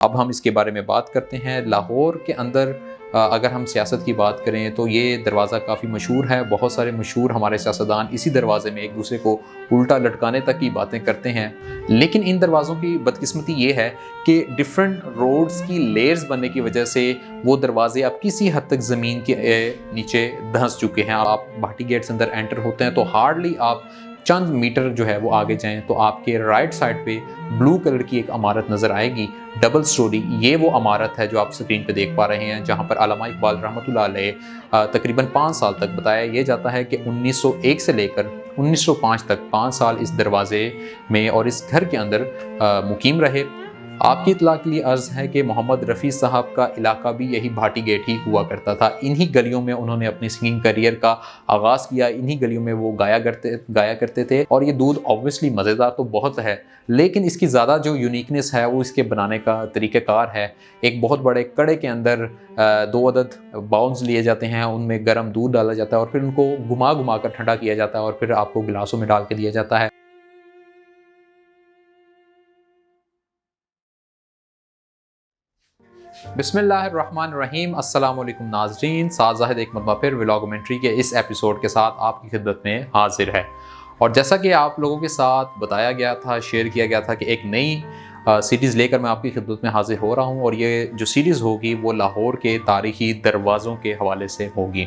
अब हम इसके बारे में बात करते हैं। लाहौर के अंदर अगर हम सियासत की बात करें तो ये दरवाज़ा काफ़ी मशहूर है। बहुत सारे मशहूर हमारे सियासतदान इसी दरवाज़े में एक दूसरे को उल्टा लटकाने तक की बातें करते हैं। लेकिन इन दरवाज़ों की बदकिस्मती ये है कि डिफरेंट रोड्स की लेयर्स बनने की वजह से वो दरवाजे अब किसी हद तक ज़मीन के नीचे धंस चुके हैं। आप भाटी गेट से अंदर एंटर होते हैं तो हार्डली आप चंद मीटर जो है वो आगे जाएं तो आपके राइट साइड पे ब्लू कलर की एक इमारत नज़र आएगी, डबल स्टोरी। ये वो इमारत है जो आप स्क्रीन पे देख पा रहे हैं, जहां पर अल्लामा इकबाल रहमतुल्लाह अलैह तकरीबन 5 साल तक बताया ये जाता है कि 1901 से लेकर 1905 तक 5 साल इस दरवाजे में और इस घर के अंदर मुकीम रहे। आपकी इत्तला के लिए अर्ज़ है कि मोहम्मद रफ़ी साहब का इलाका भी यही भाटी गेट ही हुआ करता था। इन्हीं गलियों में उन्होंने अपनी सिंगिंग करियर का आगाज़ किया, इन्हीं गलियों में वो गाया करते थे। और ये दूध ऑब्वियसली मज़ेदार तो बहुत है, लेकिन इसकी ज़्यादा जो यूनिकनेस है वो इसके बनाने का तरीक़ाकार है। एक बहुत बड़े कड़े के अंदर 2 अदद बाउल्स लिए जाते हैं, उनमें गर्म दूध डाला जाता है और फिर उनको घुमा घुमा कर ठंडा किया जाता है और फिर आपको गिलासों में डाल के दिया जाता है। बिस्मिल्लाहिर्रहमानिर्रहीम। अस्सलाम वालेकुम नाज़रीन, साद ज़ाहिद एक मरतबा फिर व्लॉगमेंट्री के इस एपिसोड के साथ आपकी खिदमत में हाजिर है। और जैसा कि आप लोगों के साथ बताया गया था, शेयर किया गया था कि एक नई सीरीज़ लेकर मैं आपकी खिदमत में हाजिर हो रहा हूँ और ये जो सीरीज़ होगी वो लाहौर के तारीख़ी दरवाज़ों के हवाले से होगी।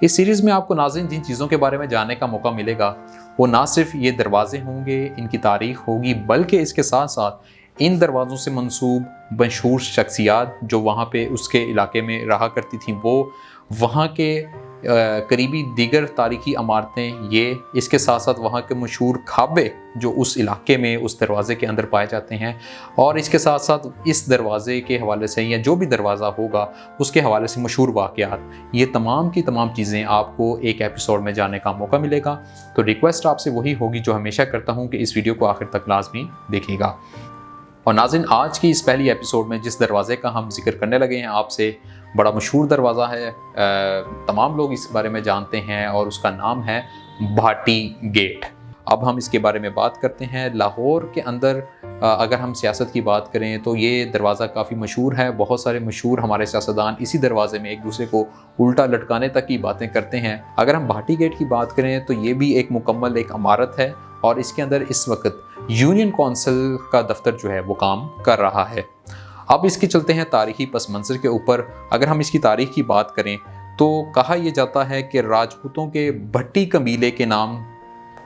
इस सीरीज़ में आपको नाज़रीन जिन चीज़ों के बारे में जानने का मौका मिलेगा वो ना सिर्फ ये दरवाज़े होंगे, इनकी तारीख़ होगी, बल्कि इसके साथ साथ इन दरवाज़ों से मंसूब मशहूर शख्सियात जो वहाँ पे उसके इलाके में रहा करती थीं, वो वहाँ के करीबी दीगर तारीख़ी इमारतें, ये इसके साथ साथ वहाँ के मशहूर खाबे जो उस इलाके में उस दरवाज़े के अंदर पाए जाते हैं, और इसके साथ साथ इस दरवाज़े के हवाले से या जो भी दरवाज़ा होगा उसके हवाले से मशहूर वाक़यात, ये तमाम की तमाम चीज़ें आपको एक एपिसोड में जानने का मौका मिलेगा। तो रिक्वेस्ट आपसे वही होगी जो हमेशा करता हूँ कि इस वीडियो को आखिर तक लाजमी देखिएगा। और नाज़रीन, आज की इस पहली एपिसोड में जिस दरवाज़े का हम जिक्र करने लगे हैं आपसे, बड़ा मशहूर दरवाज़ा है, तमाम लोग इस बारे में जानते हैं और उसका नाम है भाटी गेट। अब हम इसके बारे में बात करते हैं। लाहौर के अंदर अगर हम सियासत की बात करें तो ये दरवाज़ा काफ़ी मशहूर है। बहुत सारे मशहूर हमारे सियासतदान इसी दरवाज़े में एक दूसरे को उल्टा लटकाने तक की बातें करते हैं। अगर हम भाटी गेट की बात करें तो ये भी एक मुकम्मल एक इमारत है और इसके अंदर इस वक्त यूनियन कौंसिल का दफ्तर जो है वो काम कर रहा है। अब इसके चलते हैं तारीखी पस मंज़र के ऊपर। अगर हम इसकी तारीख की बात करें तो कहा यह जाता है कि राजपूतों के भट्टी कबीले के नाम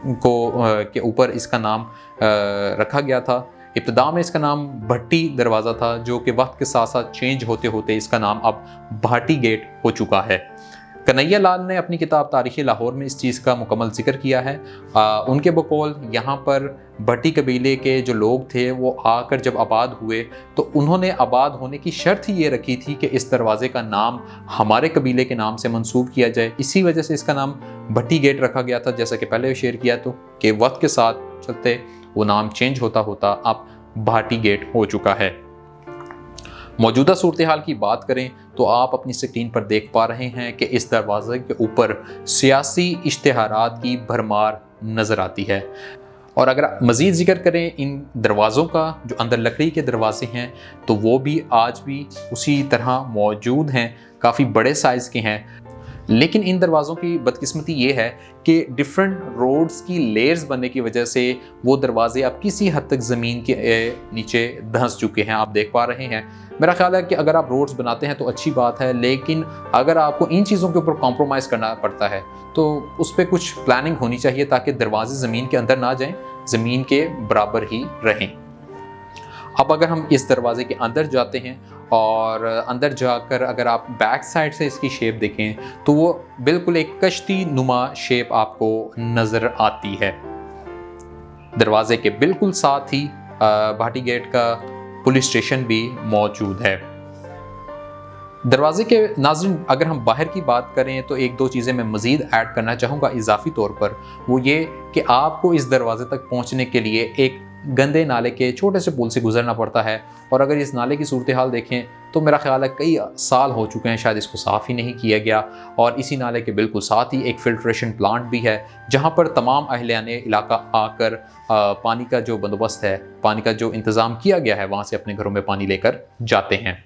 को के ऊपर इसका नाम रखा गया था। इब्तिदा में इसका नाम भट्टी दरवाज़ा था, जो कि वक्त के साथ साथ चेंज होते होते इसका नाम अब भाटी गेट हो चुका है। कन्हैया लाल ने अपनी किताब तारीख़ लाहौर में इस चीज़ का मुकम्मल जिक्र किया है। उनके बकौल यहाँ पर भट्टी कबीले के जो लोग थे वो आकर जब आबाद हुए तो उन्होंने आबाद होने की शर्त ही ये रखी थी कि इस दरवाज़े का नाम हमारे कबीले के नाम से मंसूब किया जाए। इसी वजह से इसका नाम भट्टी गेट रखा गया था। जैसा कि पहले शेयर किया तो कि वक्त के साथ चलते वो नाम चेंज होता होता अब भाटी गेट हो चुका है। मौजूदा सूरत हाल की बात करें तो आप अपनी स्क्रीन पर देख पा रहे हैं कि इस दरवाजे के ऊपर सियासी इश्तिहारात की भरमार नज़र आती है। और अगर मज़ीद जिक्र करें इन दरवाज़ों का, जो अंदर लकड़ी के दरवाजे हैं, तो वो भी आज भी उसी तरह मौजूद हैं, काफ़ी बड़े साइज़ के हैं। लेकिन इन दरवाज़ों की बदकिस्मती ये है कि डिफरेंट रोड्स की लेयर्स बनने की वजह से वो दरवाजे अब किसी हद तक ज़मीन के नीचे धंस चुके हैं, आप देख पा रहे हैं। मेरा ख्याल है कि अगर आप रोड्स बनाते हैं तो अच्छी बात है, लेकिन अगर आपको इन चीज़ों के ऊपर कॉम्प्रोमाइज़ करना पड़ता है तो उस पर कुछ प्लानिंग होनी चाहिए ताकि दरवाजे ज़मीन के अंदर ना जाएं, ज़मीन के बराबर ही रहें। अब अगर हम इस दरवाजे के अंदर जाते हैं और अंदर जाकर अगर आप बैक साइड से इसकी शेप देखें तो वो बिल्कुल एक कश्ती नुमा शेप आपको नज़र आती है। दरवाजे के बिल्कुल साथ ही भाटी गेट का पुलिस स्टेशन भी मौजूद है। दरवाजे के नाज़रीन, अगर हम बाहर की बात करें तो एक दो चीज़ें मैं मज़ीद ऐड करना चाहूँगा इजाफी तौर पर। वो ये कि आपको इस दरवाजे तक पहुँचने के लिए एक गंदे नाले के छोटे से पुल से गुजरना पड़ता है। और अगर इस नाले की सूरत हाल देखें तो मेरा ख्याल है कई साल हो चुके हैं शायद इसको साफ़ ही नहीं किया गया। और इसी नाले के बिल्कुल साथ ही एक फ़िल्ट्रेशन प्लांट भी है जहाँ पर तमाम अहलियाने इलाका आकर पानी का जो बंदोबस्त है, पानी का जो इंतज़ाम किया गया है, वहाँ से अपने घरों में पानी लेकर जाते हैं।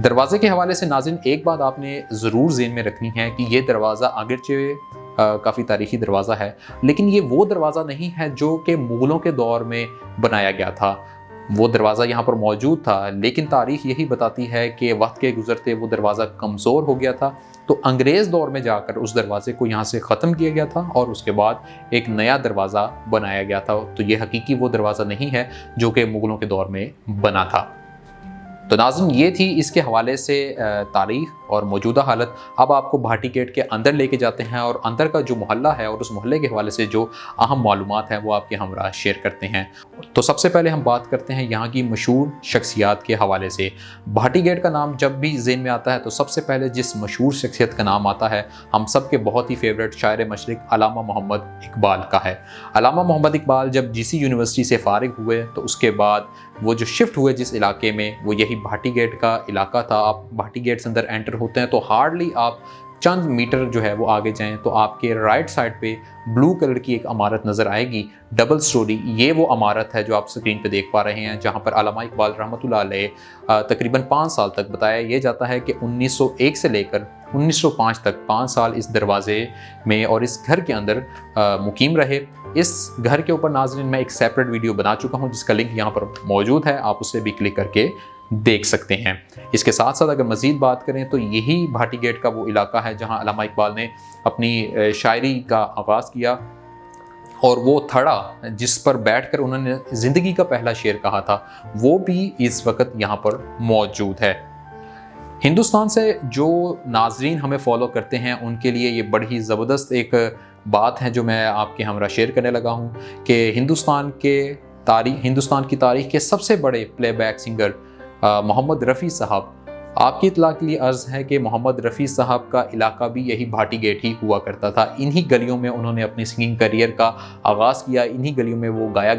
दरवाज़े के हवाले से नाज़रीन एक बात आपने ज़रूर ज़हन में रखनी है कि ये दरवाज़ा अगरचे काफ़ी तारीख़ी दरवाज़ा है, लेकिन ये वो दरवाज़ा नहीं है जो कि मुग़लों के दौर में बनाया गया था। वो दरवाज़ा यहाँ पर मौजूद था, लेकिन तारीख़ यही बताती है कि वक्त के गुज़रते वो दरवाज़ा कमज़ोर हो गया था, तो अंग्रेज़ दौर में जाकर उस दरवाज़े को यहाँ से ख़त्म किया गया था और उसके बाद एक नया दरवाज़ा बनाया गया था। तो ये हकीकी वो दरवाज़ा नहीं है जो कि मुग़लों के दौर में बना था। तो नाज़रीन ये थी इसके हवाले से तारीख़ और मौजूदा हालत। अब आपको भाटी गेट के अंदर लेके जाते हैं और अंदर का जो मोहल्ला है और उस मोहल्ले के हवाले से जो अहम मालूमात हैं वो आपके हमरा शेयर करते हैं। तो सबसे पहले हम बात करते हैं यहाँ की मशहूर शख्सियात के हवाले से। भाटी गेट का नाम जब भी ज़हन में आता है तो सबसे पहले जिस मशहूर शख्सियत का नाम आता है हम सब के बहुत ही फेवरेट शायर मशरिक़ अल्लामा मोहम्मद इकबाल का है। अल्लामा मोहम्मद इकबाल जब GC यूनिवर्सिटी से फ़ारिग हुए तो उसके बाद वो जो शिफ्ट हुए जिस इलाके में वो यही भाटी गेट का इलाका था। आप भाटी गेट से अंदर एंटर होते हैं तो हार्डली आप चंद मीटर जो है वो आगे जाएं तो आपके राइट साइड पे ब्लू कलर की एक इमारत नज़र आएगी, डबल स्टोरी। ये वो इमारत है जो आप स्क्रीन पे देख पा रहे हैं जहाँ पर अल्लामा इकबाल रहमतुल्लाह अलैह तकरीबन 5 साल तक, बताया ये जाता है कि 1901 से लेकर 1905 तक 5 साल इस दरवाजे में और इस घर के अंदर मुकीम रहे। इस घर के ऊपर नाज़रीन मैं एक सेपरेट वीडियो बना चुका हूँ जिसका लिंक यहाँ पर मौजूद है, आप उसे भी क्लिक करके देख सकते हैं। इसके साथ साथ अगर मज़ीद बात करें तो यही भाटी गेट का वो इलाका है जहाँ अल्लामा इकबाल ने अपनी शायरी का आगाज़ किया और वो थड़ा जिस पर बैठकर उन्होंने ज़िंदगी का पहला शेर कहा था वो भी इस वक्त यहाँ पर मौजूद है। हिंदुस्तान से जो नाजरीन हमें फॉलो करते हैं उनके लिए ये बड़ी ही ज़बरदस्त एक बात है जो मैं आपके हमरा शेयर करने लगा हूँ कि हिंदुस्तान की तारीख़ के सबसे बड़े प्लेबैक सिंगर मोहम्मद रफ़ी साहब, आपकी इत्तला के लिए अर्ज़ है कि मोहम्मद रफ़ी साहब का इलाका भी यही भाटी गेट ही हुआ करता था। इन्हीं गलियों में उन्होंने अपनी सिंगिंग करियर का आगाज़ किया, इन्हीं गलियों में वो गाया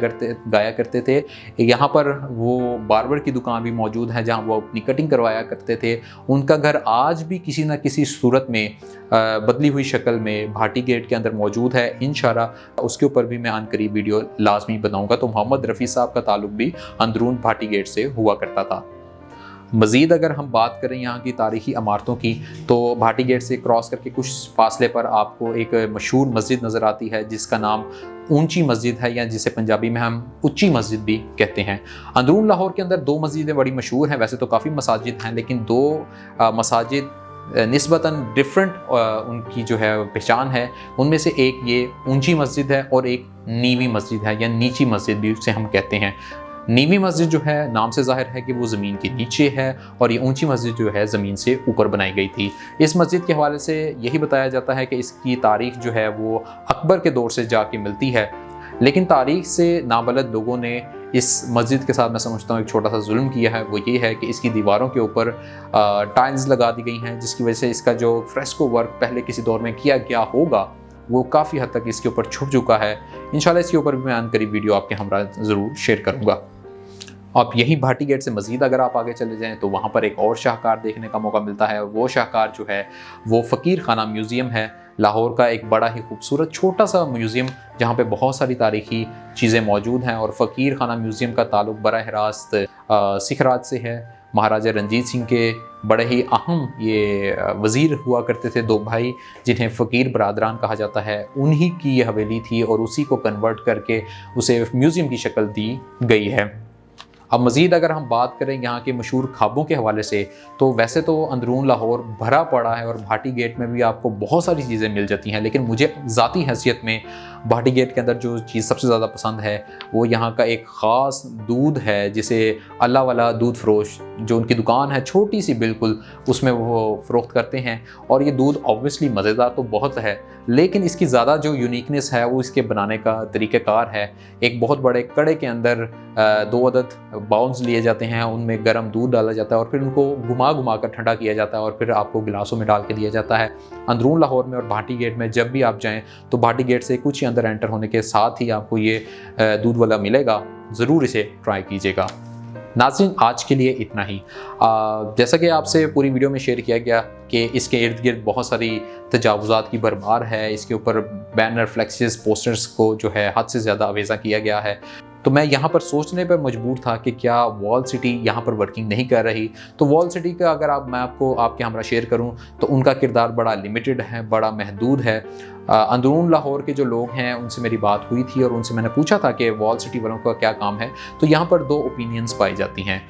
करते थे। यहाँ पर वो बार्बर की दुकान भी मौजूद है जहाँ वो अपनी कटिंग करवाया करते थे। उनका घर आज भी किसी न किसी सूरत में बदली हुई शक्ल में भाटी गेट के अंदर मौजूद है। इंशाल्लाह उसके ऊपर भी मैं अनकरीब वीडियो लाजमी बनाऊँगा। तो मोहम्मद रफ़ी साहब का ताल्लुक भी अंदरून भाटी गेट से हुआ करता था। मज़ीद अगर हम बात करें यहाँ की तारीख़ी इमारतों की तो भाटी गेट से क्रॉस करके कुछ फासले पर आपको एक मशहूर मस्जिद नज़र आती है जिसका नाम ऊंची मस्जिद है या जिसे पंजाबी में हम उच्ची मस्जिद भी कहते हैं। अंदरून लाहौर के अंदर 2 मस्जिदें बड़ी मशहूर हैं, वैसे तो काफ़ी मसाजिद हैं लेकिन 2 मसाजिद निस्बतन डिफरेंट उनकी जो है पहचान है। उनमें से एक ये ऊंची मस्जिद है और एक नीवी मस्जिद है या नीची मस्जिद भी उसे हम कहते हैं। नीवी मस्जिद जो है नाम से ज़ाहिर है कि वो ज़मीन के नीचे है और ये ऊंची मस्जिद जो है ज़मीन से ऊपर बनाई गई थी। इस मस्जिद के हवाले से यही बताया जाता है कि इसकी तारीख़ जो है वो अकबर के दौर से जाके मिलती है, लेकिन तारीख़ से नाबलद लोगों ने इस मस्जिद के साथ मैं समझता हूँ एक छोटा सा जुल्म किया है। वो ये है कि इसकी दीवारों के ऊपर टाइल्स लगा दी गई हैं जिसकी वजह से इसका जो फ्रेस्को वर्क पहले किसी दौर में किया गया होगा वो काफ़ी हद तक इसके ऊपर छुप चुका है। इंशाल्लाह इसके ऊपर भी मैं अनकरीब वीडियो आपके हमरा ज़रूर शेयर करूँगा। अब यही भाटी गेट से मज़ीद अगर आप आगे चले जाएं तो वहाँ पर एक और शाहकार देखने का मौका मिलता है। वो शाहकार जो है वो फ़कीर खाना म्यूज़ियम है, लाहौर का एक बड़ा ही खूबसूरत छोटा सा म्यूज़ियम जहाँ पे बहुत सारी तारीख़ी चीज़ें मौजूद हैं। और फ़कीर खाना म्यूज़ियम का ताल्लुक़ बराह रास्त सिख राज से है। महाराजा रंजीत सिंह के बड़े ही अहम ये वज़ीर हुआ करते थे 2 भाई जिन्हें फ़कीर बरादरान कहा जाता है, उन्हीं की ये हवेली थी और उसी को कन्वर्ट करके उसे म्यूज़ियम की शक्ल दी गई है। अब मज़ीद अगर हम बात करें यहाँ के मशहूर खाबों के हवाले से तो वैसे तो अंदरून लाहौर भरा पड़ा है और भाटी गेट में भी आपको बहुत सारी चीज़ें मिल जाती हैं, लेकिन मुझे ज़ाती हैसियत में भाटी गेट के अंदर जो चीज़ सबसे ज़्यादा पसंद है वो यहाँ का एक ख़ास दूध है जिसे अल्लाह वाला दूध फ़रोश जो उनकी दुकान है छोटी सी बिल्कुल उसमें वो फ़रोख्त करते हैं। और ये दूध ऑब्वियसली मज़ेदार तो बहुत है लेकिन इसकी ज़्यादा जो यूनिकनेस है वो इसके बनाने का तरीक़ाकार है। एक बहुत बड़े कड़े के अंदर 2 अदद बाउल्स लिए जाते हैं, उनमें गर्म दूध डाला जाता है और फिर उनको घुमा कर ठंडा किया जाता है और फिर आपको गिलासों में डाल के दिया जाता है। अंदरून लाहौर में और भाटी गेट में जब भी आप जाएँ तो भाटी गेट से कुछ ही अंदर एंटर होने के साथ ही आपको ये दूध वाला मिलेगा, ज़रूर इसे ट्राई कीजिएगा। नाज़रीन, आज के लिए इतना ही। जैसा कि आपसे पूरी वीडियो में शेयर किया गया कि इसके इर्द गिर्द बहुत सारी तजावुज़ात की भरमार है, इसके ऊपर बैनर, फ्लेक्सेस, पोस्टर्स को जो है हद से ज़्यादा अवेज़ा किया गया है। तो मैं यहाँ पर सोचने पर मजबूर था कि क्या वॉल सिटी यहाँ पर वर्किंग नहीं कर रही। तो वॉल सिटी का अगर मैं आपको आपके हमरा शेयर करूँ तो उनका किरदार बड़ा लिमिटेड है, बड़ा महदूद है। अंदरून लाहौर के जो लोग हैं उनसे मेरी बात हुई थी और उनसे मैंने पूछा था कि वॉल सिटी वालों का क्या काम है। तो यहाँ पर दो ओपिनियंस पाई जाती हैं।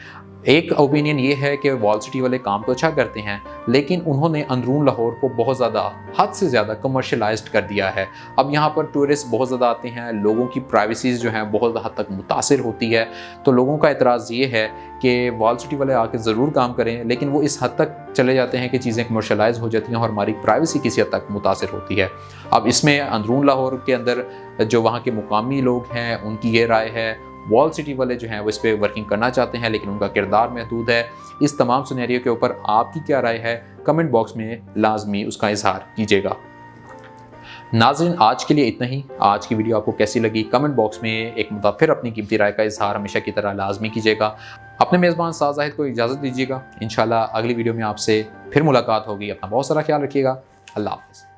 एक ओपिनियन ये है कि वॉल सिटी वाले काम तो अच्छा करते हैं, लेकिन उन्होंने अंदरून लाहौर को बहुत ज़्यादा, हद से ज़्यादा कमर्शलाइज्ड कर दिया है। अब यहाँ पर टूरिस्ट बहुत ज़्यादा आते हैं, लोगों की प्राइवेसीज़ जो हैं बहुत हद तक मुतासिर होती है। तो लोगों का एतराज़ ये है कि वॉल सिटी वाले आके ज़रूर काम करें, लेकिन वो इस हद तक चले जाते हैं कि चीज़ें कमर्शलाइज हो जाती हैं और हमारी प्राइवेसी किसी हद तक मुतासिर होती है। अब इसमें अंदरून लाहौर के अंदर जो वहाँ के मुकामी लोग हैं उनकी ये राय है, वॉल सिटी वाले जो हैं वो इस पर वर्किंग करना चाहते हैं, लेकिन उनका किरदार महदूद है। इस तमाम सिनेरियो के ऊपर आपकी क्या राय है, कमेंट बॉक्स में लाजमी उसका इजहार कीजिएगा। नाज़रीन, आज के लिए इतना ही। आज की वीडियो आपको कैसी लगी, कमेंट बॉक्स में एक मुद्दा फिर अपनी कीमती राय का इजहार हमेशा की तरह लाजमी कीजिएगा। अपने मेज़बान साद ज़ाहिद को इजाज़त दीजिएगा। इंशाल्लाह अगली वीडियो में आपसे फिर मुलाकात होगी। अपना बहुत सारा ख्याल रखिएगा। अल्लाह हाफ़िज़।